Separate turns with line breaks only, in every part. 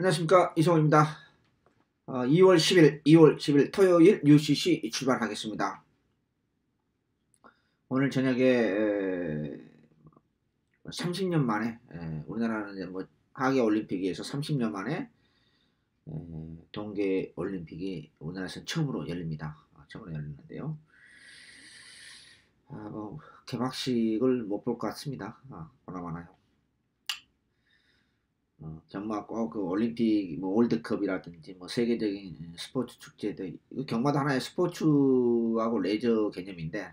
안녕하십니까, 이성호입니다. 2월 10일 토요일 UCC 출발하겠습니다. 오늘 저녁에 30년 만에 우리나라는 이제 뭐 하계 올림픽에서 30년 만에 동계 올림픽이 우리나라에서 처음으로 열립니다. 처음으로 열리는데요. 개막식을 못 볼 것 같습니다. 보나마나요. 정말 꼭 그 올림픽, 뭐 월드컵이라든지 뭐 세계적인 스포츠 축제들, 경마도 하나의 스포츠하고 레저 개념인데,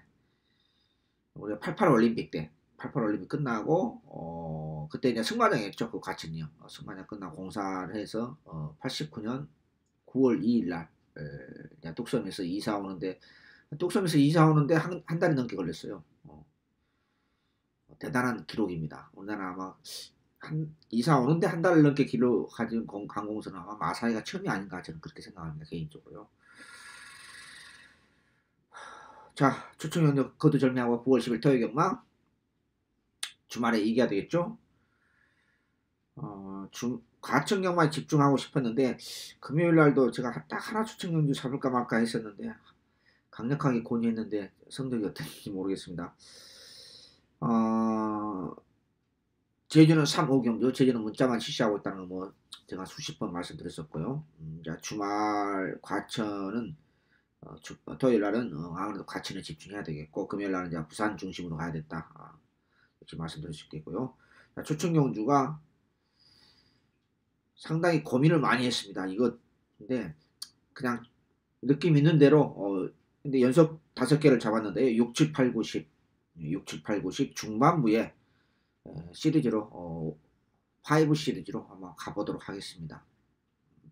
우리가 88 올림픽 때, 88 올림픽 끝나고 그때 이제 승마장이었죠. 그 과천이요. 승마장 끝나고 공사를 해서 89년 9월 2일 날 뚝섬에서 이사 오는데 한 달이 넘게 걸렸어요. 대단한 기록입니다. 우리나라 아마 이사 오는데 한 달 넘게 길로 가진 항공선은 아마 마사이가 처음이 아닌가 저는 그렇게 생각합니다. 개인적으로요. 자, 초청연력 거두절미하고 9월 10일 토요일 경마 주말에 이겨야 되겠죠. 과천 경마에 집중하고 싶었는데 금요일 날도 제가 딱 하나 초청연주 잡을까 말까 했었는데 강력하게 권유했는데 성적이 어땠는지 모르겠습니다. 제주는 3, 5경주, 제주는 문자만 실시하고 있다는 거 뭐 제가 수십 번 말씀드렸었고요. 자, 주말 과천은 토요일 날은 아무래도 과천에 집중해야 되겠고, 금요일 날은 이제 부산 중심으로 가야 됐다. 이렇게 말씀드릴 수 있겠고요. 자, 초청경주가 상당히 고민을 많이 했습니다. 이거 근데 그냥 느낌 있는 대로 근데 연속 5개를 잡았는데요. 6, 7, 8, 9, 10 6, 7, 8, 9, 10 중반부에 시리즈로 5 시리즈로 한번 가보도록 하겠습니다.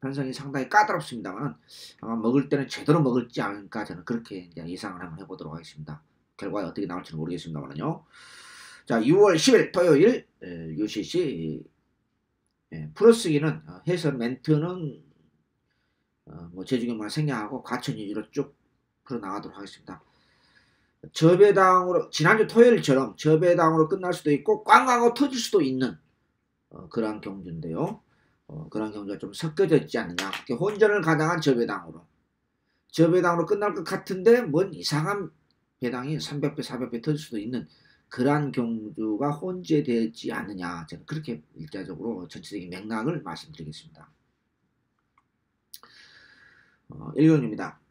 편성이 상당히 까다롭습니다만 아마 먹을 때는 제대로 먹을지 않을까 저는 그렇게 이제 예상을 한번 해보도록 하겠습니다. 결과가 어떻게 나올지는 모르겠습니다만요. 자, 6월 10일 토요일 UCC 풀어쓰기는 해설 멘트는 뭐 제주경만 생략하고 과천 위주로 쭉 풀어나가도록 하겠습니다. 저배당으로 지난주 토요일처럼 저배당으로 끝날 수도 있고 꽝꽝하고 터질 수도 있는 그런 경주인데요. 그런 경주가 좀 섞여져 있지 않느냐. 혼전을 가장한 저배당으로 끝날 것 같은데 뭔 이상한 배당이 300배 400배 터질 수도 있는 그러한 경주가 혼재되지 않느냐. 저는 그렇게 일차적으로 전체적인 맥락을 말씀드리겠습니다. 1경주입니다.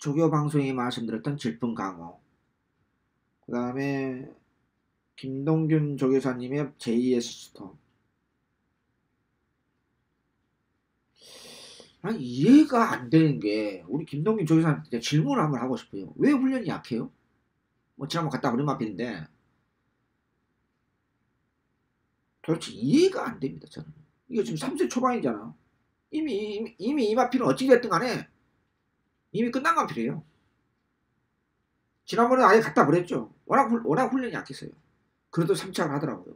조교 방송에 말씀드렸던 질풍강호, 그 다음에 김동균 조교사님의 JS 스톰. 이해가 안 되는 게 우리 김동균 조교사님한테 질문을 한번 하고 싶어요. 왜 훈련이 약해요? 뭐 지난번 갔다 오랜 마필인데 도대체 이해가 안 됩니다. 저는 이거 지금 3세 초반이잖아. 이미 이 마필은 어찌 됐든 간에 이미 끝난 마필이에요. 지난번에 아예 갖다 버렸죠. 워낙 훈련이 약했어요. 그래도 3차를 하더라고요.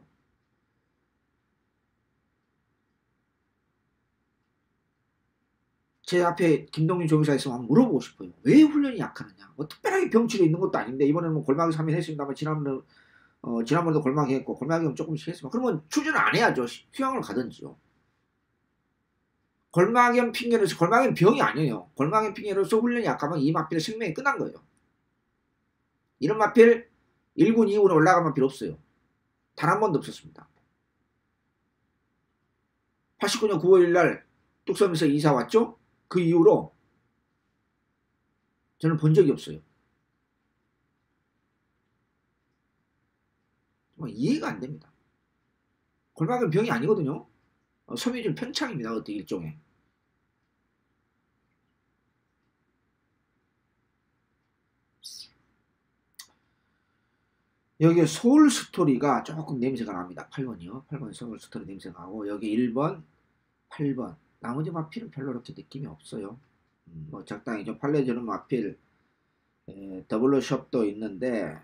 제 앞에 김동균 조교사 있으면 한번 물어보고 싶어요. 왜 훈련이 약하느냐. 뭐 특별하게 병치료 있는 것도 아닌데 이번에는 뭐 골막이 3일 했습니다만 지난번에도 골막이 했고 골막이 조금씩 했으면 그러면 추진을 안 해야죠. 휴양을 가든지요. 골막염 핑계로서 골막염 병이 아니에요. 골막염 핑계로서 훈련이 약하면 이 마필의 생명이 끝난 거예요. 이런 마필 1군 2군에 올라가면 필요 없어요. 단 한 번도 없었습니다. 89년 9월 1일 뚝섬에서 이사 왔죠. 그 이후로 저는 본 적이 없어요. 정말 이해가 안 됩니다. 골막은 병이 아니거든요. 섬유질 편창입니다. 어떤 일종의. 여기에 서울 스토리가 조금 냄새가 납니다. 8번이요. 8번 서울 스토리 냄새가 나고 여기 1번, 8번 나머지 마필은 별로 그렇게 느낌이 없어요. 뭐 적당히 좀 팔려주는 마필 더블로 숍도 있는데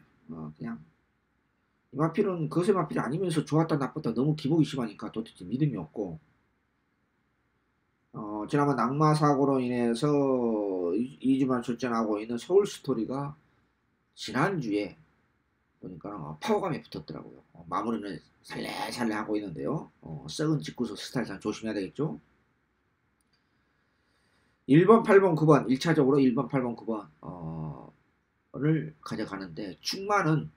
그냥 이 마필은 거세 마필이 아니면서 좋았다 나빴다 너무 기복이 심하니까 도대체 믿음이 없고 지난번 낙마 사고로 인해서 2주만 출전하고 있는 서울 스토리가 지난주에 보니까 파워감이 붙었더라고요. 마무리는 살래살래 하고 있는데요. 썩은 직구수 스타일상 조심해야 되겠죠. 1번, 8번, 9번 1차적으로 1번, 8번, 9번을 가져가는데 충마는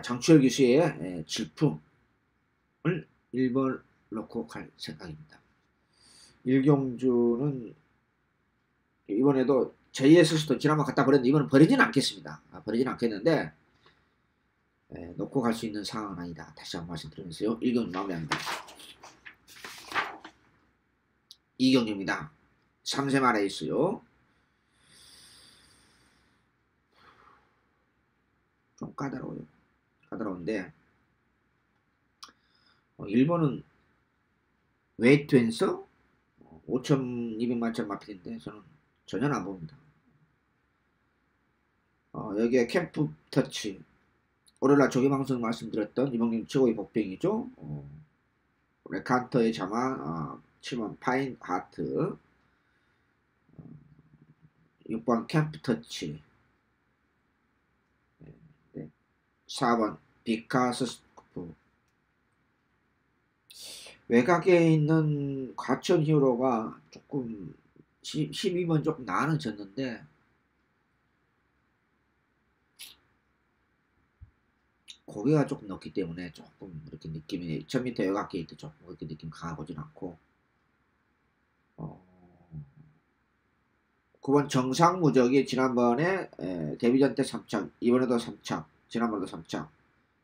장추열 기수의 질풍을 1번 넣고 갈 생각입니다. 일경주는 이번에도 JS도 지난번 갖다 버렸는데 이번은 버리지는 않겠습니다. 버리지는 않겠는데 놓고 갈 수 있는 상황은 아니다. 다시 한번 말씀드리면서요. 일경주 마무리합니다. 이경주입니다. 3세 말에 있어요. 좀 까다로워요. 까다로운데 1번은 웨이트앤서 5,200만짜리 마필인데 저는 전혀 안 봅니다. 여기에 캠프 터치 오늘날 조개방송 말씀드렸던 이봉님 최고의 복병이죠. 레칸터의 자마 7번 파인 하트 6번 캠프 터치 4번 비카스 스쿠프 외곽에 있는 과천 히어로가 조금 12번 조금 나는 졌는데 고개가 조금 높기 때문에 조금 이렇게 느낌이 1000m 외곽 게이트 조금 그렇게 느낌 강하고진 않고 9번 정상무적이 지난번에 데뷔전 때 3착 이번에도 3착 지난번에도 3착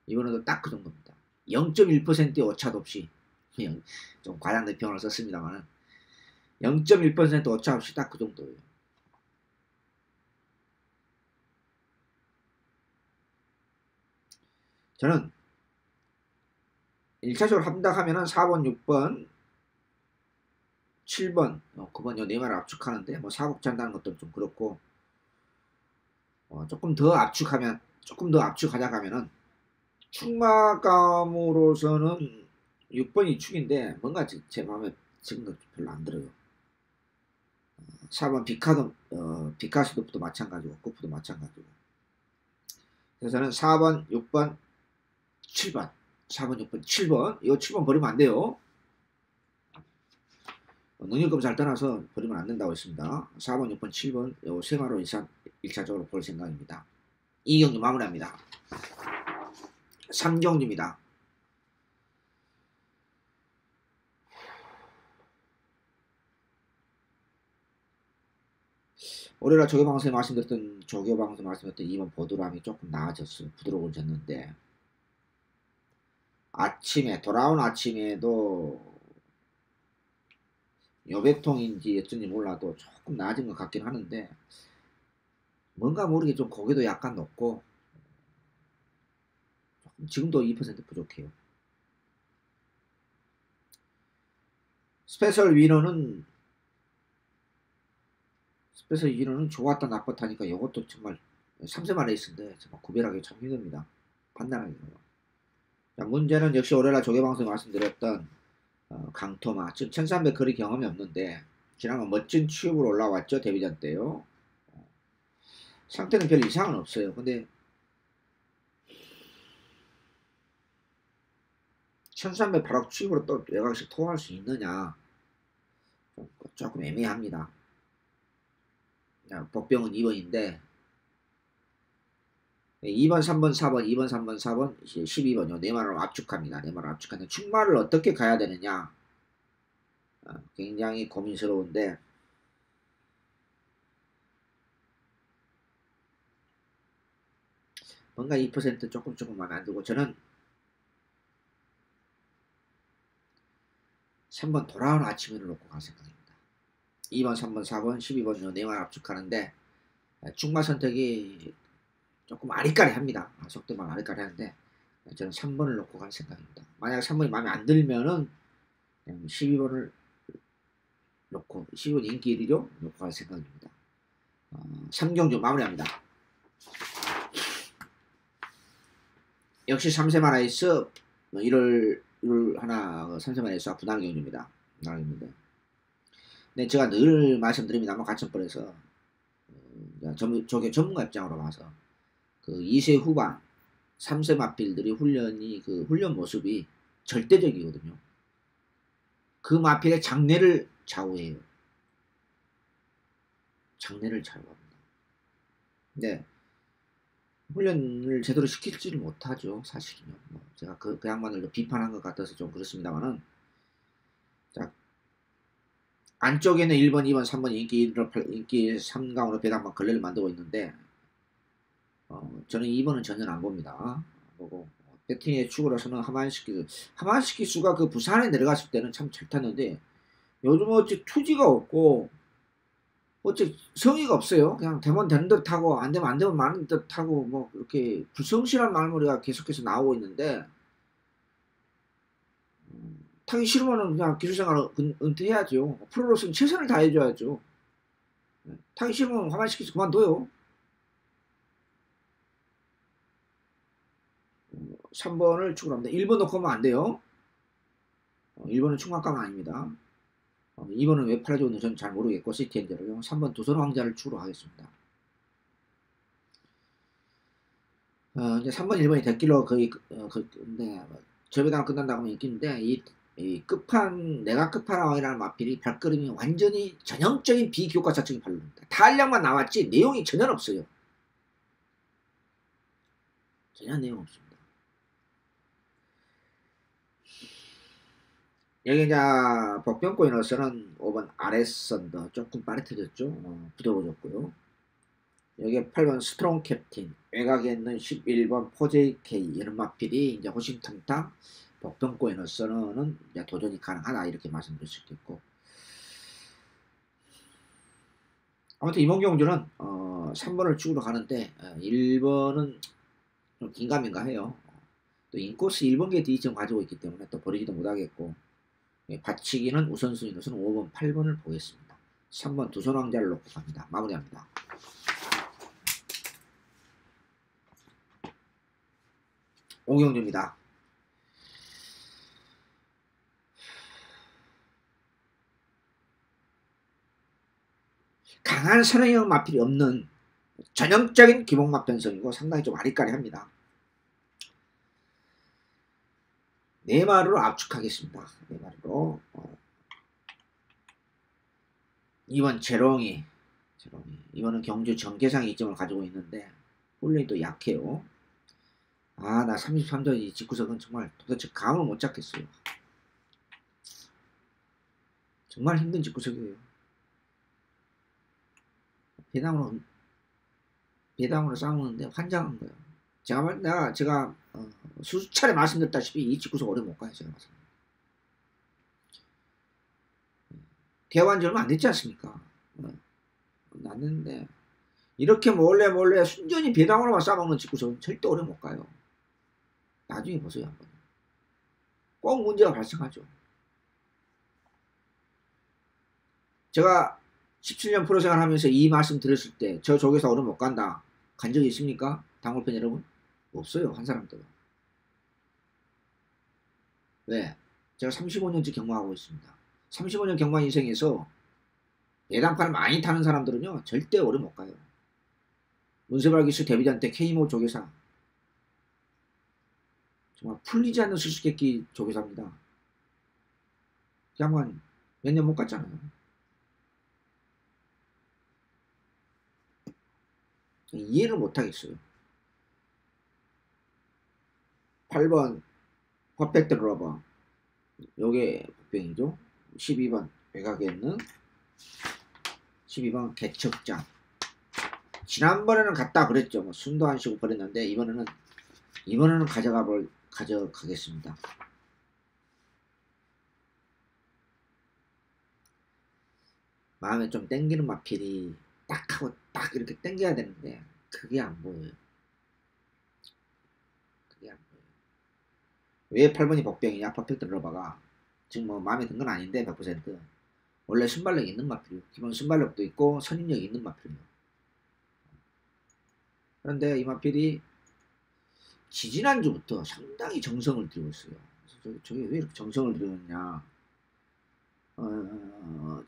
이번에도 딱 그 정도입니다. 0.1%의 오차도 없이 좀 과장된 표현을 썼습니다만 0.1% 오차 없이 딱 그 정도예요. 저는 1차적으로 합당하면은 4번, 6번, 7번, 9번 요 네 마리를 압축하는데 뭐 사곡지 한다는 것도 좀 그렇고 조금 더 압축하자 가면은 충마감으로서는 6번이 축인데 뭔가 제 마음에 지금도 별로 안 들어요. 4번 비카스도프도 마찬가지고 코프도 마찬가지고 그래서 저는 4번, 6번, 7번 4번, 6번, 7번 이거 7번 버리면 안 돼요. 능력검사를 떠나서 버리면 안 된다고 했습니다. 4번, 6번, 7번 요 세 마리로 이상 1차적으로 볼 생각입니다. 이 경기 마무리합니다. 3경기입니다. 올해라 조교방송에 말씀드렸던 2번 보드람이 조금 나아졌어요. 부드러워졌는데 돌아온 아침에도 여백통인지 어쩐지 몰라도 조금 나아진 것 같긴 하는데 뭔가 모르게 좀 고개도 약간 높고 지금도 2% 부족해요. 스페셜 위너는 좋았다 나빴다 하니까 이것도 정말 3세만 레이스인데 정말 구별하기 참 힘듭니다. 판단하기가. 자, 문제는 역시 올해라 조개방송에 말씀드렸던 강토마 지금 1300 거리 경험이 없는데 지난번 멋진 취업으로 올라왔죠. 데뷔전 때요. 상태는 별 이상은 없어요. 근데 1300 바로 취업으로 또 외곽식 통할 수 있느냐 조금 애매합니다. 복병은 2번인데 2번, 3번, 4번, 2번, 3번, 4번, 12번 요 네 마리로 압축합니다. 네 마리로 압축하는데 충마를 어떻게 가야 되느냐 굉장히 고민스러운데 뭔가 2% 조금 마음에 안 들고 저는 3번 돌아온 아침을 놓고 갈 생각입니다. 2번, 3번, 4번, 12번 요 네 마리 압축하는데 충마 선택이 조금 아리까리합니다. 속도만 아리까리하는데 저는 3번을 놓고 갈 생각입니다. 만약 3번이 마음에 안 들면은 12번을 놓고 12번 인기 1위로 놓고 갈 생각입니다. 3경주 마무리합니다. 역시 3세 마라이스 1월 하나 3세 마라이스와 분할 경주입니다. 근데 제가 늘 말씀드립니다만 가천벌에서 저게 전문가 입장으로 봐서 그 2세 후반 3세 마필들이 훈련이 그 훈련 모습이 절대적이거든요. 그 마필의 장래를 좌우해요. 장래를 좌우합니다. 근데 훈련을 제대로 시키지를 못하죠. 사실은요. 뭐 제가 그 양반을 비판한 것 같아서 좀 그렇습니다만은, 자, 안쪽에는 1번, 2번, 3번 인기 3강으로 배당만 걸레를 만들고 있는데, 저는 2번은 전혀 안 봅니다. 보고 배팅의 축으로서는 하만시키수가 그 부산에 내려갔을 때는 참 잘 탔는데, 요즘 어째 투지가 없고 어째 성의가 없어요. 그냥 되면 되는 듯 하고 안 되면 안 되면 마는 듯 하고 뭐 이렇게 불성실한 말머리가 계속해서 나오고 있는데, 타기 싫으면 그냥 기술생활 은퇴해야죠. 프로로서는 최선을 다해줘야죠. 타기 싫으면 하만시키수 그만둬요. 3번을 축으로 합니다. 1번 놓고 하면 안 돼요. 1번은 충만감 아닙니다. 2번은 왜 팔아주는지 저는 잘 모르겠고, 시티엔저로요. 3번 두선 왕자를 축으로 하겠습니다. 이제 3번, 1번이 됐길로 거의, 근데, 저배당 끝난다고 하면 있긴데, 이 끝판, 내가 끝판왕이라는 마필이 발걸음이 완전히 전형적인 비교과서적인 발로입니다. 탄력만 나왔지, 내용이 전혀 없어요. 전혀 내용 없습니다. 여기 이제 복병코인으로서는 5번 아레선더 조금 빠릿해졌죠. 부드러워졌고요. 여기 8번 스트롱 캡틴, 외곽에 있는 11번 포제이케이 이런 마필이 이제 호심탐탐 복병코인으로서는 이제 도전이 가능하다 이렇게 말씀드릴 수 있겠고, 아무튼 이몽경주는 3번을 축으로 가는데 1번은 좀 긴가민가 해요. 또 인코스 1번 게이트 2점 가지고 있기 때문에 또 버리지도 못하겠고, 받치기는 우선순위로서는 5번, 8번을 보겠습니다. 3번 두손 왕자를 놓고 갑니다. 마무리합니다. 오경주입니다. 강한 선행형 마필이 없는 전형적인 기본마 편성이고 상당히 좀 아리까리합니다. 네 마리로 압축하겠습니다. 네 마리로. 2번 재롱이. 이번은 경주 정계상 2점을 가지고 있는데 홀린이 또 약해요. 나 33점 이 직구석은 정말 도대체 감을 못 잡겠어요. 정말 힘든 직구석이에요. 배당으로 싸우는데 환장한 거예요. 제가 수차례 말씀드렸다시피 이 직구석 오래 못 가요. 제가 말씀. 개화한 얼마 안 됐지 않습니까? 났는데 이렇게 몰래 순전히 배당으로만 싸먹는 직구석은 절대 오래 못 가요. 나중에 보세요 한번. 꼭 문제가 발생하죠. 제가 17년 프로생활 하면서 이 말씀 드렸을 때 저 조교사 오래 못 간다 간 적이 있습니까? 당골팬 여러분? 없어요. 한 사람도. 왜? 제가 35년째 경마하고 있습니다. 35년 경마 인생에서 배당판을 많이 타는 사람들은요 절대 오래 못 가요. 문세발 기수 데뷔전 때 K모 조교사 정말 풀리지 않는 수수께끼 조교사입니다. 그 양반 몇 년 못 갔잖아요. 이해를 못하겠어요. 8번 퍼펙트 러버 요게 복병이죠. 12번 외곽에 있는 12번 개척장. 지난번에는 갔다 그랬죠. 뭐 숨도 안 쉬고 버렸는데 이번에는 가져가겠습니다. 마음에 좀 땡기는 마필이 딱 하고 딱 이렇게 땡겨야 되는데 그게 안 보여요. 그게 안 보여요. 왜 8번이 복병이냐? 퍼펙트 러버가 지금 뭐 마음에 든 건 아닌데 100% 원래 순발력이 있는 마필이요. 기본 순발력도 있고 선임력이 있는 마필이요. 그런데 이 마필이 지지난주부터 상당히 정성을 들이고 있어요. 저게 왜 이렇게 정성을 들이느냐?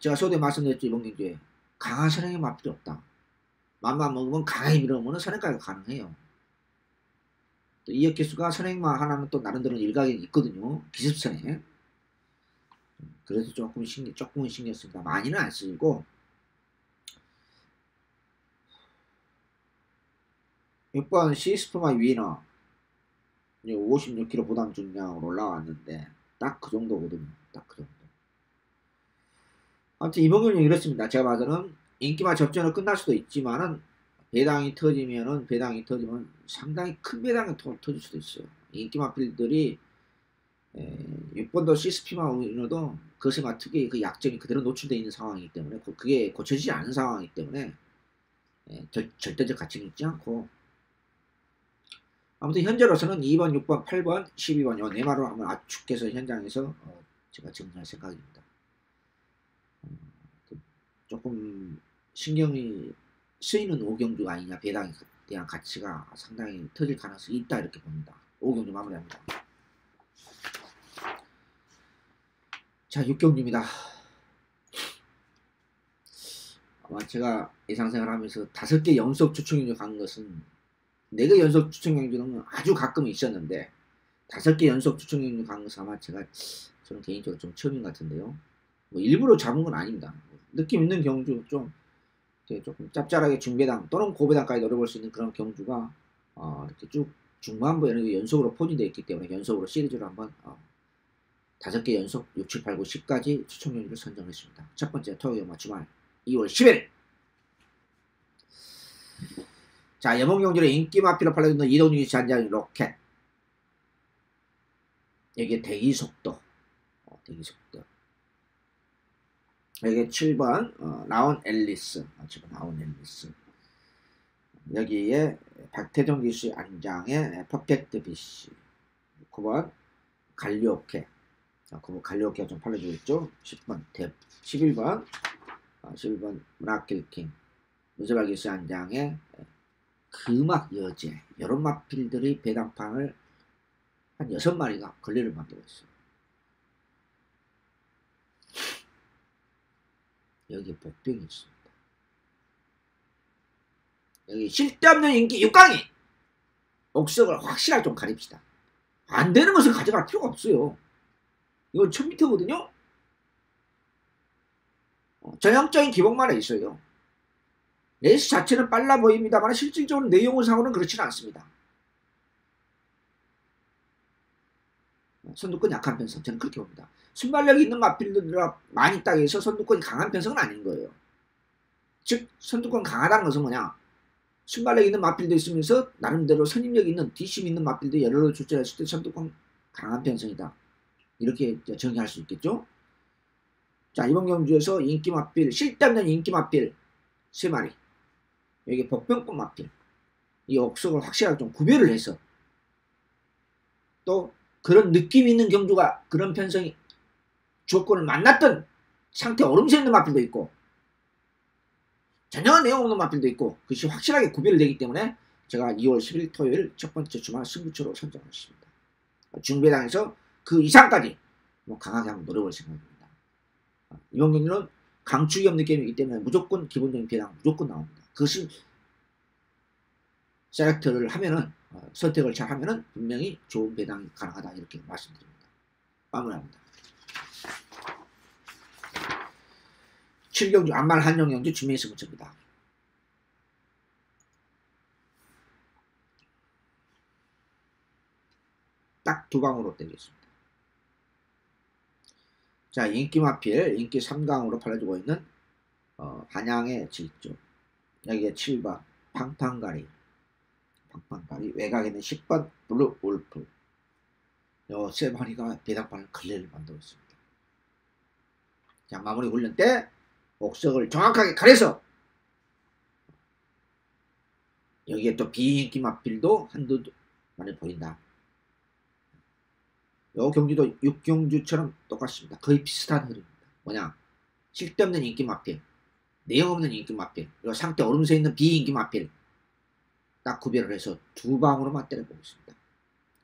제가 서두에 말씀드렸죠. 이번 경기에 강한 선행의 맛 필요 없다. 맘만 먹으면 강하게 밀어오면 선행까지 가능해요. 또 이역기수가 선행만 하나는 또 나름대로 일각이 있거든요. 기습선행. 그래서 조금은 신경 씁니다. 많이는 안 쓰이고 6번 시스프마 위너 56kg 부담 중량으로 올라왔는데 딱 그 정도거든요. 딱 그 정도. 아무튼 이번 경기는 이렇습니다. 제가 봐서는 인기마 접전은 끝날 수도 있지만은 배당이 터지면 상당히 큰 배당이 터질 수도 있어요. 인기마 필들이 6번도 시스피마 위너도 그것이 특유의 그 약점이 그대로 노출되어 있는 상황이기 때문에 그게 고쳐지지 않은 상황이기 때문에 절대적 가치는 있지 않고 아무튼 현재로서는 2번, 6번, 8번, 12번 요 네 마리로 한번 압축해서 현장에서 제가 정리할 생각입니다. 조금 신경이 쓰이는 오경주가 아니냐 배당에 대한 가치가 상당히 터질 가능성이 있다 이렇게 봅니다. 오경주 마무리합니다. 자 6경주입니다. 아마 제가 예상생활 하면서 5개 연속 추천경주 간 것은 4개 연속 추천경주는 아주 가끔 있었는데 5개 연속 추천경주 간 것은 아마 저는 개인적으로 좀 처음인 것 같은데요. 뭐 일부러 잡은 건 아닙니다. 느낌 있는 경주 조금 짭짤하게 중배당 또는 고배당까지 노려볼 수 있는 그런 경주가 이렇게 쭉 중반부 이런 게 연속으로 포진되어 있기 때문에 연속으로 시리즈로 한번 5개 연속 6, 7, 8, 9, 10까지 추천 경주를 선정했습니다. 첫 번째 토요일 주말 2월 10일. 자 여봉 경주의 인기 마피로 팔려있는 이동jun이 잔장인 로켓. 여기에 대기속도. 여기에 7번 나온 앨리스. 7번 나온 앨리스. 여기에 박태종 기수의 안장의 퍼펙트 비시. 9번 갈리오케. 9번 갈리오케가 좀 팔려주고 있죠. 10번 탭. 11번 문학길킹. 무쇠발 기수의 안장의 금악 여제. 이런 마필들의 배당판을 한 6마리가 걸레를 만들고 있어요. 여기 복병이 있습니다. 여기 쓸데없는 인기 6강이 옥석을 확실하게 좀 가립시다. 안 되는 것을 가져갈 필요가 없어요. 이건 1000m거든요. 전형적인 기복만에 있어요. 레이스 자체는 빨라 보입니다만 실질적으로 내용상으로는 그렇지는 않습니다. 선두권 약한 편성 저는 그렇게 봅니다. 순발력이 있는 마필들과 많이 있다고 해서 선두권이 강한 편성은 아닌 거예요. 즉 선두권 강하다는 것은 뭐냐, 순발력 있는 마필도 있으면서 나름대로 선임력 있는 뒷심 있는 마필도 여러 출전했을 때 선두권 강한 편성이다 이렇게 정의할 수 있겠죠. 자 이번 경주에서 인기 마필 쓸데없는 인기 마필 3마리, 여기 복병권 마필 이 옥석을 확실하게 좀 구별을 해서 또 그런 느낌 있는 경주가 그런 편성이 조건을 만났던 상태 오름세 있는 마필도 있고 전혀 내용 없는 마필도 있고 그것이 확실하게 구별되기 때문에 제가 2월 10일 토요일 첫 번째 주말 승부처로 선정했습니다. 중배당에서 그 이상까지 강하게 한번 노려볼 생각입니다. 이번 경기는 강축이 없는 게임이기 때문에 무조건 기본적인 배당 무조건 나옵니다. 그것이 셀렉트를 하면은 선택을 잘 하면은 분명히 좋은 배당이 가능하다 이렇게 말씀드립니다. 마무리합니다. 7경주 안말 한정경주 진메이스 무쳐입니다. 딱 2방으로 땡겼습니다. 자 인기 마필 인기 3강으로 팔려주고 있는 한양의 질주, 여기에 7번 팡팡가리 외곽에는 10번 블루 울프. 요 3마리가 배당판을 걸레를 만들고 있습니다. 자 마무리 훈련 때 옥석을 정확하게 가려서 여기에 또 비인기 마필도 한두 마리 보인다. 요 경주도 6경주처럼 똑같습니다. 거의 비슷한 흐름입니다. 뭐냐, 쓸데없는 인기 마필, 내용 없는 인기 마필, 그리고 상태 오름세 있는 비인기 마필 딱 구별을 해서 2방으로만 때려보고 있습니다.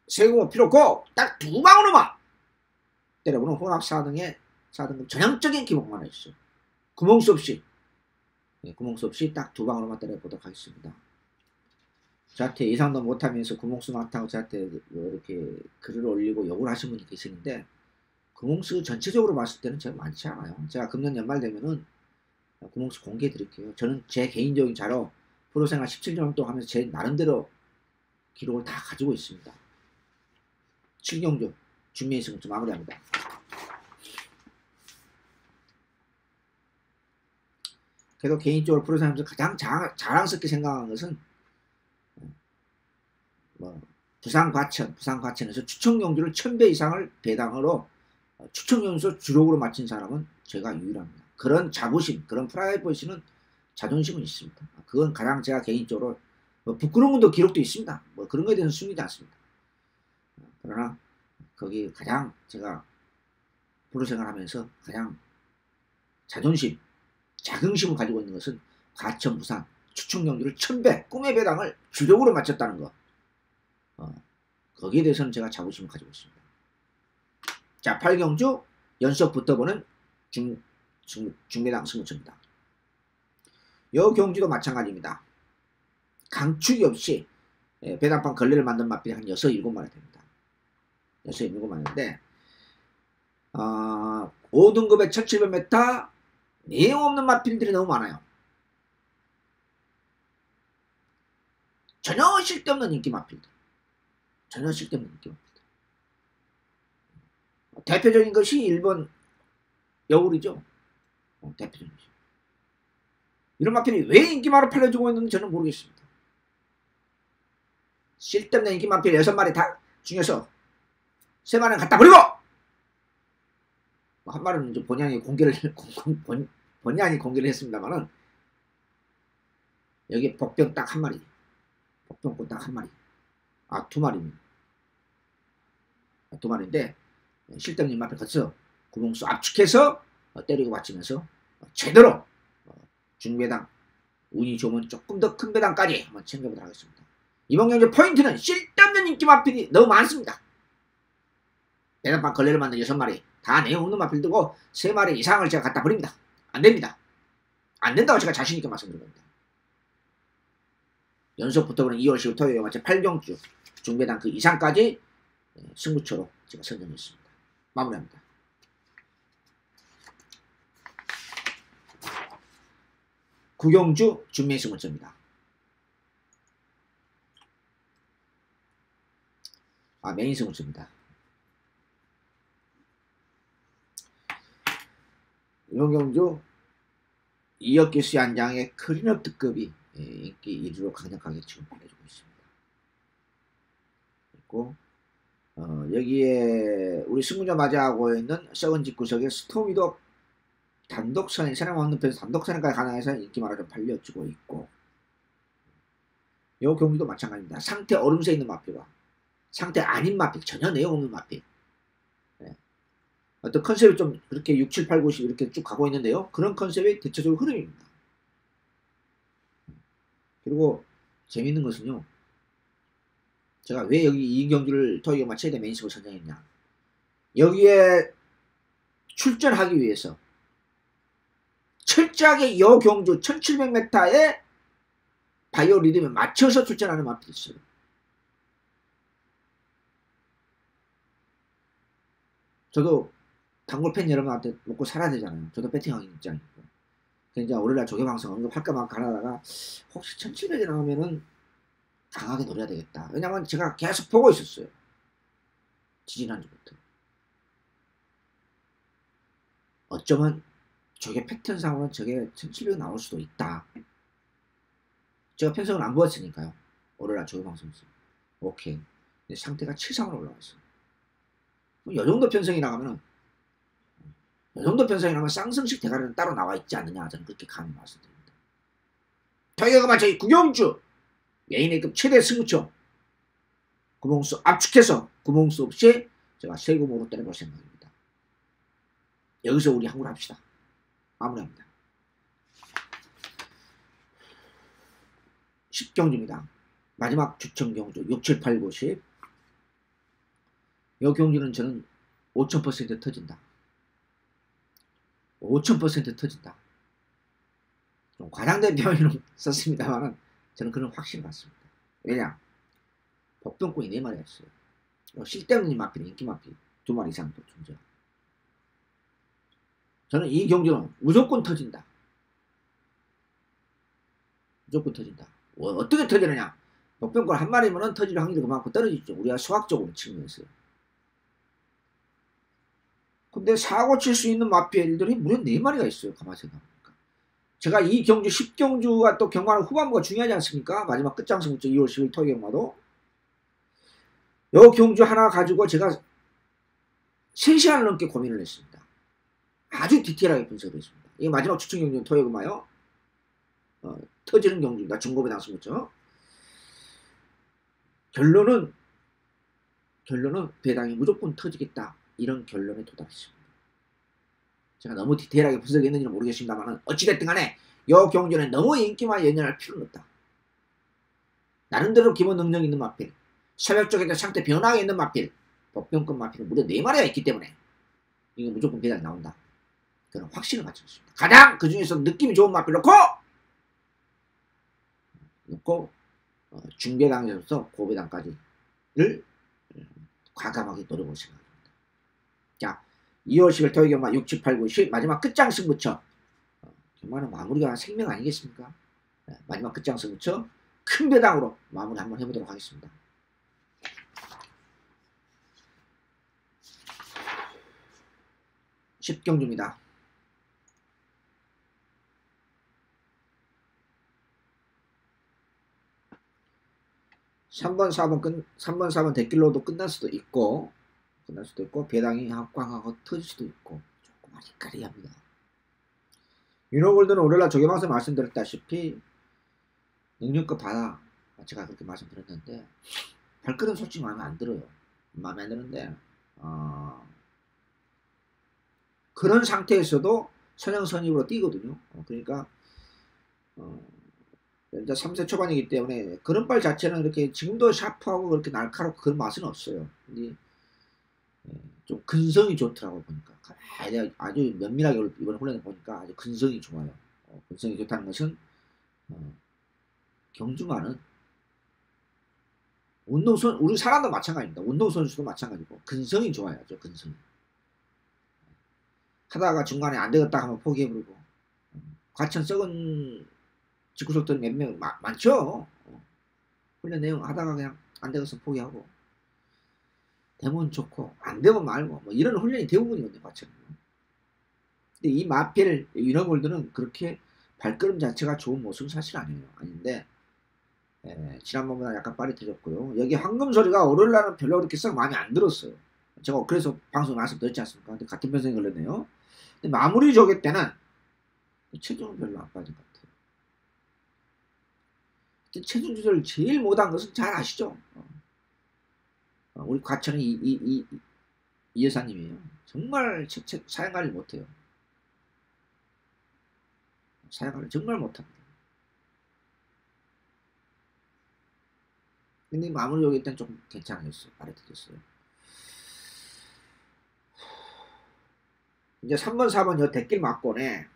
세고 필요 없고 딱 2방으로만 때려보는 혼합 4등의 4등급 전형적인 기복만 해주죠. 구멍수 없이, 구멍수 없이 딱 두 방으로만 때려보도록 하겠습니다. 저한테 예상도 못하면서 구멍수 많다고 저한테 이렇게 글을 올리고 욕을 하신 분이 계시는데, 구멍수 전체적으로 봤을 때는 제가 많지 않아요. 제가 금년 연말 되면은 구멍수 공개해 드릴게요. 저는 제 개인적인 자료 프로생활 17년 동안 하면서 제 나름대로 기록을 다 가지고 있습니다. 7경주 준비의 승부처 마무리합니다. 그래도 개인적으로 프로생활하면서 가장 자랑스럽게 생각하는 것은 부산 과천에서 추천 경주를 1000배 이상을 배당으로 추천 경주 주력으로 마친 사람은 제가 유일합니다. 그런 자부심, 그런 프라이버시는 자존심은 있습니다. 그건 가장 제가 개인적으로 부끄러운 것도 기록도 있습니다. 그런 거에 대해서 숨기지 않습니다. 그러나 거기 가장 제가 프로생활 하면서 가장 자존심, 자긍심을 가지고 있는 것은 과천 부산 추천 경주를 1000배 꿈의 배당을 주력으로 마쳤다는 것. 거기에 대해서는 제가 자부심을 가지고 있습니다. 자, 8경주 연속 붙어보는 중매당 승부처입니다. 이 경주도 마찬가지입니다. 강축이 없이 배당판 걸레를 만든 마필이 한 6, 7마리 됩니다. 6, 7마리인데 5등급의 1700m 내용 없는 마필들이 너무 많아요. 전혀 쓸데없는 인기 마필들. 전혀 쓸데없는 인기 마필들. 대표적인 것이 일본 여울이죠. 대표적인 것이. 이런 마필이 왜 인기마로 팔려주고 있는지 저는 모르겠습니다. 쓸데없는 인기 마필 6마리 다 중에서 3마리는 갖다 버리고! 한 마리는 이제 본의 아니 공개를 했습니다만은, 여기 복병 딱 한 마리. 복병꽃 딱 한 마리. 2마리입니다. 2마리인데, 실장님 앞에 가서 구멍수 압축해서 때리고 받치면서 제대로 중배당, 운이 좋으면 조금 더 큰 배당까지 한번 챙겨보도록 하겠습니다. 이번 경기 포인트는 쓸데없는 인기 마필이 너무 많습니다. 배당판 걸레를 만든 6마리 다 내용 없는 마필 두고 3마리 이상을 제가 갖다 버립니다. 안됩니다. 안된다고 제가 자신있게 말씀드린 겁니다. 연속 붙어보는 2월 10일 토요일 마치 8경주 중배당 그 이상까지 승부처로 제가 선정했습니다. 마무리합니다. 구경주 준매 승부처입니다. 메인 승부처입니다. 이번 경주 이혁기수 한장의 클린업 특급이 인기 1위로 강력하게 지금 팔려주고 있습니다. 그리고 여기에 우리 승부자 맞이하고 있는 썩은 집 구석에 스토미도 단독선에 사람 없는 편에서 단독선까지 가능해서 인기마로 좀 팔려주고 있고, 이 경기도 마찬가지입니다. 상태 얼음새 있는 마필과 상태 아닌 마필, 전혀 내용 없는 마필. 어떤 컨셉이 좀 그렇게 6, 7, 8, 9, 10 이렇게 쭉 가고 있는데요. 그런 컨셉의 대체적으로 흐름입니다. 그리고 재밌는 것은요, 제가 왜 여기 이 경기를 토요일에 마쳐야 돼 메인스로 선정했냐. 여기에 출전하기 위해서 철저하게 이 경주 1700m의 바이오 리듬에 맞춰서 출전하는 마필이 있어요. 저도 단골 팬 여러분한테 먹고 살아야 되잖아요. 저도 배팅하는 입장이고. 그래서 이제 월요일날 조개방송 언급할까 말까 하다가 혹시 1700이 나오면은 강하게 노려야 되겠다. 왜냐면 제가 계속 보고 있었어요. 지지난주부터. 어쩌면 저게 패턴상으로는 저게 1700 나올 수도 있다. 제가 편성을 안 보았으니까요. 월요일날 조개방송에서. 오케이. 근데 상태가 7상으로 올라왔어요. 이 정도 편성이 나가면은, 이 정도 편성이 나면 쌍성식 대가리는 따로 나와 있지 않느냐. 저는 그렇게 감히 말씀드립니다. 저희가 마치 구경주 메인의급 최대 승부처 구멍수 압축해서 구멍수 없이 제가 세구멍으로 때려볼 생각입니다. 여기서 우리 한국을 합시다. 마무리합니다. 10경주입니다. 마지막 추천 경주 6, 7, 8, 9, 10. 이 경주는 저는 5000% 터진다. 5000% 터진다. 좀 과장된 표현을 썼습니다만 저는 그런 확신을 갖습니다. 왜냐? 복병권이 4마리가 있어요. 쓸데없는 마필, 인기 마필 2마리 이상도 존재하고. 저는 이 경주는 무조건 터진다. 무조건 터진다. 어떻게 터지느냐? 복병권 한 마리면 터질 확률이 그만큼 떨어지죠. 우리가 수학적으로 측면에서요. 근데 사고 칠 수 있는 마필들이 무려 4마리가 있어요. 가만히 생각해보니까. 제가 이 경주 10경주가 또 경과는 후반부가 중요하지 않습니까? 마지막 끝장승부죠. 2월 10일 토요일 경마도. 요 경주 하나 가지고 제가 3시간 넘게 고민을 했습니다. 아주 디테일하게 분석을 했습니다. 이게 마지막 추천 경주는 토요일 경마요. 터지는 경주입니다. 중고배 당승부죠. 결론은 배당이 무조건 터지겠다. 이런 결론에 도달했습니다. 제가 너무 디테일하게 분석했는지는 모르겠습니다만 어찌됐든 간에 이 경주는 너무 인기만 연연할 필요는 없다. 나름대로 기본 능력 있는 마필, 새벽 쪽에도 상태 변화가 있는 마필, 복병권 마필은 무려 4마리가 있기 때문에 이거 무조건 배당이 나온다. 그런 확신을 가지고 있습니다. 가장 그 중에서 느낌이 좋은 마필 놓고 중배당에서 고배당까지를 과감하게 노려볼 생각입니다. 자, 2월 10일 토요일 경마 6, 7, 8, 9, 10 마지막 끝장승부처. 경마는 마무리가 생명 아니겠습니까? 마지막 끝장승부처 큰 배당으로 마무리 한번 해보도록 하겠습니다. (10경주입니다) 3번 4번 대길로도 끝날 수도 있고 배당이 확광하고 터질 수도 있고 조금 아리까리합니다. 유노골드는 오늘날 저기방서 말씀드렸다시피 능력급 바다, 제가 그렇게 말씀드렸는데 발걸음 솔직히 마음에 안 들어요. 마음에 안 드는데 그런 상태에서도 선형선입으로 뛰거든요. 그러니까 이제 3세 초반이기 때문에 그런발 자체는 이렇게 지금도 샤프하고 그렇게 날카롭고 그런 맛은 없어요. 근데 좀 근성이 좋더라고 보니까. 아주 면밀하게 이번 훈련을 보니까 아주 근성이 좋아요. 근성이 좋다는 것은 경주마는 우리 사람도 마찬가지입니다. 운동선수도 마찬가지고 근성이 좋아야죠. 근성이. 하다가 중간에 안 되겠다 하면 포기해버리고 과천 썩은 직구속들이 몇 명 많죠. 훈련 내용 하다가 그냥 안 되겠어 포기하고 되면 좋고 안 되면 말고 뭐 이런 훈련이 대부분이거든요. 과천. 근데 이 마필 유너골드는 그렇게 발걸음 자체가 좋은 모습은 사실 아닌데 지난번보다 약간 빠릿해졌고요. 여기 황금소리가 월요일날은 별로 그렇게 썩 마음에 안 들었어요. 제가 그래서 방송에 말씀드렸지 않습니까? 근데 같은 편성이 걸렸네요. 근데 마무리 조개 때는 체중은 별로 안 빠진 것 같아요. 체중 조절을 제일 못한 것은 잘 아시죠? 우리 과천의 이 여사님이에요. 정말 사양관리 못해요. 사양관리 정말 못합니다. 근데 마무리 조개 때는 좀 괜찮아졌어요. 빠릿해졌어요. 이제 3번 4번 요 대길 맞고네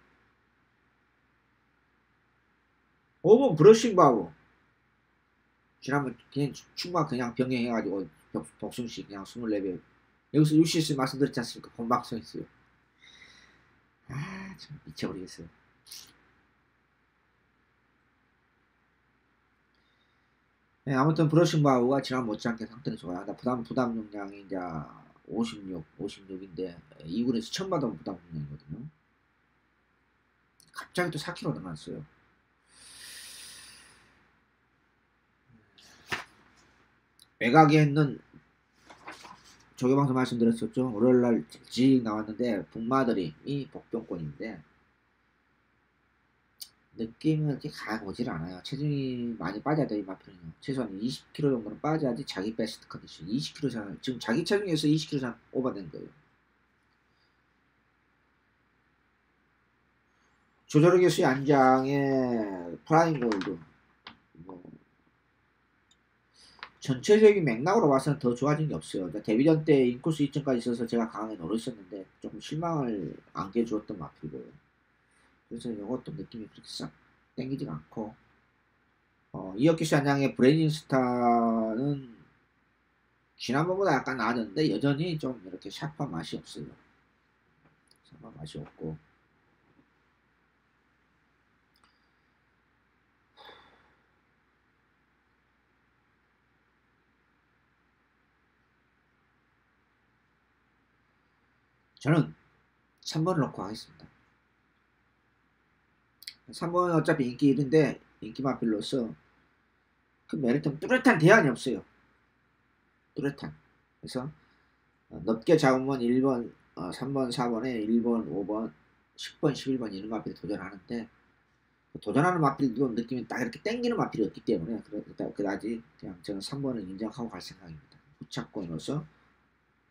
5번 브러싱바고 지난번 그냥 충마 그냥 병행해가지고 복숭씨 그냥 24배 여기서 UCS 말씀드렸지 않습니까? 본방송했어요. 참 미쳐버리겠어요. 네, 아무튼 브러싱바우가 지난 못지않게 상태는 좋아요. 부담 용량이 이제 56인데 2군에서 처음 받아본 부담 용량이거든요. 갑자기 또 4kg 늘어났어요. 외곽에 있는 조교방송 말씀드렸었죠. 월요일날 직 나왔는데 북마드림이 복병권인데 느낌은 그렇게 강하지 않아요. 체중이 많이 빠져야 돼요. 이 마필은요. 최소한 20kg 정도는 빠져야지 자기 베스트 컨디션. 20kg 이상 지금 자기 체중에서 20kg 이상 오버된 거예요. 조절의 수의 안장에 프라임 골드 전체적인 맥락으로 봐서는 더 좋아진 게 없어요. 데뷔전 때 인코스 2점까지 있어서 제가 강하게 노렸었는데 조금 실망을 안겨주었던 마필이고요. 그래서 이것도 느낌이 그렇게 싹 땡기지가 않고, 이어키스 한양의 브레이징 스타는 지난번보다 약간 나아졌는데 여전히 좀 이렇게 샤프한 맛이 없어요. 샤프한 맛이 없고, 저는 3번을 넣고 하겠습니다. 3번은 어차피 인기 1인데 인기 마필로서 그 메리트는 뚜렷한 대안이 없어요. 뚜렷한. 그래서 넓게 잡으면 1번, 3번, 4번에 1번, 5번, 10번, 11번 이런 마필에 도전하는데 도전하는 마필도 느낌이 딱 이렇게 땡기는 마필이 없기 때문에 그다지 그냥 저는 3번을 인정하고 갈 생각입니다. 후차권에 넣어서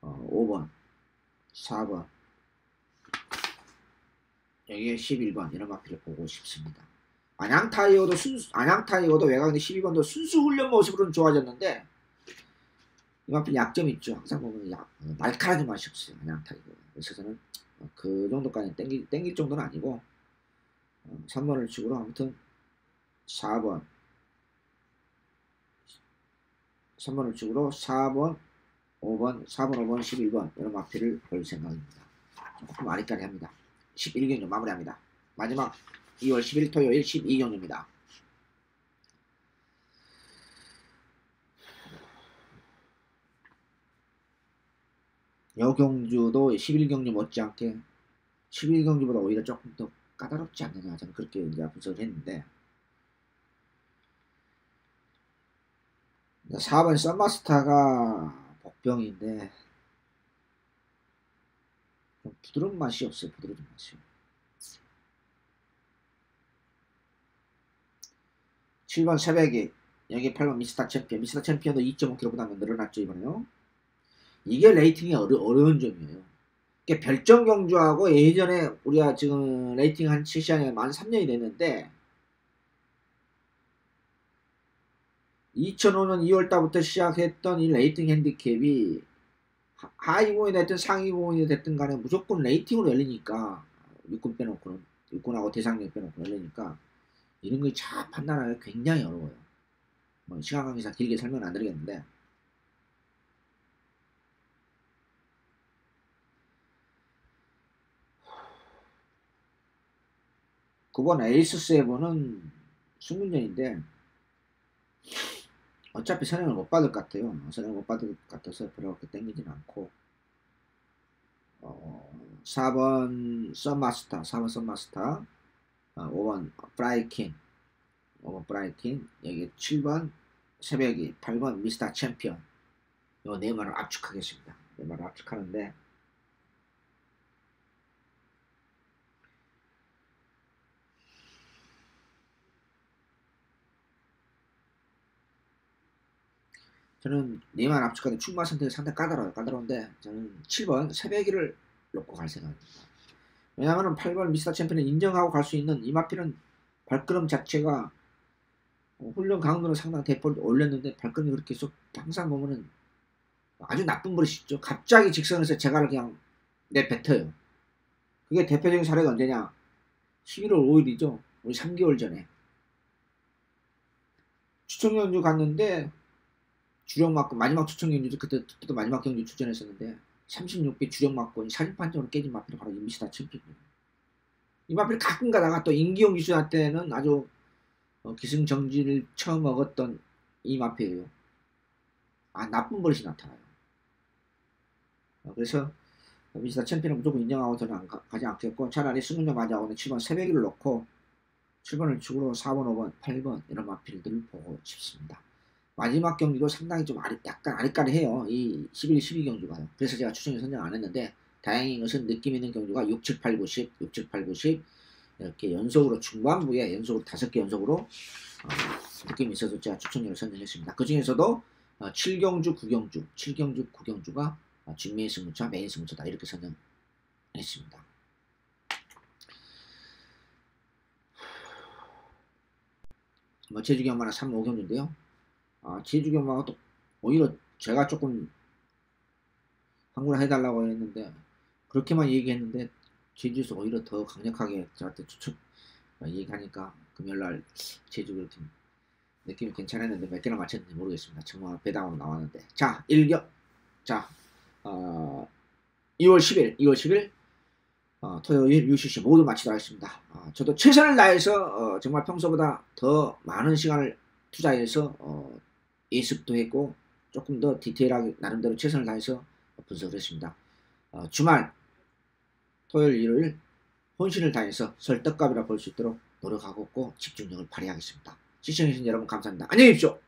5번, 4번, 여기에 11번 이런 마필을 보고 싶습니다. 안양타이거도 외곽인데 12번도 순수 훈련 모습으로는 좋아졌는데 이 마필 약점이 있죠. 항상 보면 날카로운 맛이 없어요. 안양타이거. 그래서 저는 그 정도까지 땡길 정도는 아니고 3번을 치고로 아무튼 4번 3번을 치고로 4번 5번 4번 5번 11번 이런 마필을 볼 생각입니다. 조금 아리까리합니다. 11경주 마무리합니다. 마지막 2월 10일 토요일 12경주입니다. 여경주도 11경주 못지않게 11경주보다 오히려 조금 더 까다롭지 않느냐 저는 그렇게 이제 분석을 했는데 4번 썸마스타가 복병인데 좀 부드러운 맛이 없어요. 부드러운 맛이. 7번 새벽이 여기 8번 미스터 챔피언. 미스터 챔피언도 2.5kg보다 늘어났죠 이번에요. 이게 레이팅이 어려운 점이에요. 그러니까 별정 경주하고 예전에 우리가 지금 레이팅 한 7시간에 만 3년이 됐는데 2005년 2월달부터 시작했던 이 레이팅 핸디캡이 하위 공인이 됐든 상위 공인이 됐든 간에 무조건 레이팅으로 열리니까 육군 빼놓고는 육군하고 대상령 빼놓고 열리니까 이런 걸 잘 판단하기가 굉장히 어려워요. 뭐 시간 관계상 길게 설명 안 드리겠는데 9번 에이스 세븐은 승문전인데 어차피 선행을 못 받을 것 같아요. 선행을 못 받을 것 같아서 별로 그렇게 땡기진 않고 4번 썬마스터 4번 썬마스터 5번 브라이킨 5번 브라이킨 여기 7번 새벽이 8번 미스터 챔피언 요 네 말을 압축하겠습니다. 네 말을 압축하는데 저는 네말 압축하는 충마 선택이 상당히 까다로운데 저는 7번 새벽이를 놓고 갈 생각입니다. 왜냐하면 8번 미스터 챔피언을 인정하고 갈 수 있는 이 마필은 발걸음 자체가 훈련 강도는 상당히 대폭 올렸는데 발걸음이 그렇게 쏙 항상 보면은 아주 나쁜 버릇이 있죠. 갑자기 직선에서 제가를 그냥 내뱉어요. 그게 대표적인 사례가 언제냐? 11월 5일이죠. 우리 3개월 전에 추천경주 갔는데 주력 맞고 마지막 추천경주도 그때도 마지막 경주 출전했었는데 36배 주력 맞고 사진 판정으로 깨진 마필이 바로 이 미스터 챔피언이에요. 이 마필이 가끔 가다가 또 임기용 기수한 때는 아주 기승전지를 처음 먹었던 이 마필이에요. 나쁜 버릇이 나타나요. 그래서 미스터 챔피언은 무조건 인정하고 저는 가지 않겠고 차라리 승문전 맞이하고는 7번 새벽이를 놓고 7번을 축으로 4번, 5번, 8번 이런 마필들을 보고 싶습니다. 마지막 경기도 상당히 좀 약간 아리까리해요. 이 11, 12경주가요. 그래서 제가 추천을 선정 안 했는데 다행인 것은 느낌 있는 경주가 6, 7, 8, 9, 10, 6, 7, 8, 9, 10 이렇게 연속으로 중반부에 연속으로 5개 연속으로 느낌이 있어서 제가 추천을 선정했습니다. 그 중에서도 7경주, 9경주, 7경주, 9경주가 중매의 승부차, 메인 승부차다 이렇게 선정했습니다. 제주경마는 3, 5경주인데요. 제주경마가 또 오히려 제가 조금 항구를 해달라고 했는데 그렇게만 얘기했는데 제주에서 오히려 더 강력하게 저한테 얘기하니까 금요일날 제주 그렇게 느낌이 괜찮았는데 몇 개나 맞췄는지 모르겠습니다. 정말 배당으로 나왔는데. 자, 1격. 자, 2월 10일 토요일 UCC 모두 마치도록 하겠습니다. 저도 최선을 다해서 정말 평소보다 더 많은 시간을 투자해서 예습도 했고 조금 더 디테일하게 나름대로 최선을 다해서 분석을 했습니다. 주말 토요일 일요일 혼신을 다해서 설떡값이라 볼 수 있도록 노력하고 있고 집중력을 발휘하겠습니다. 시청해주신 여러분 감사합니다. 안녕히 계십시오.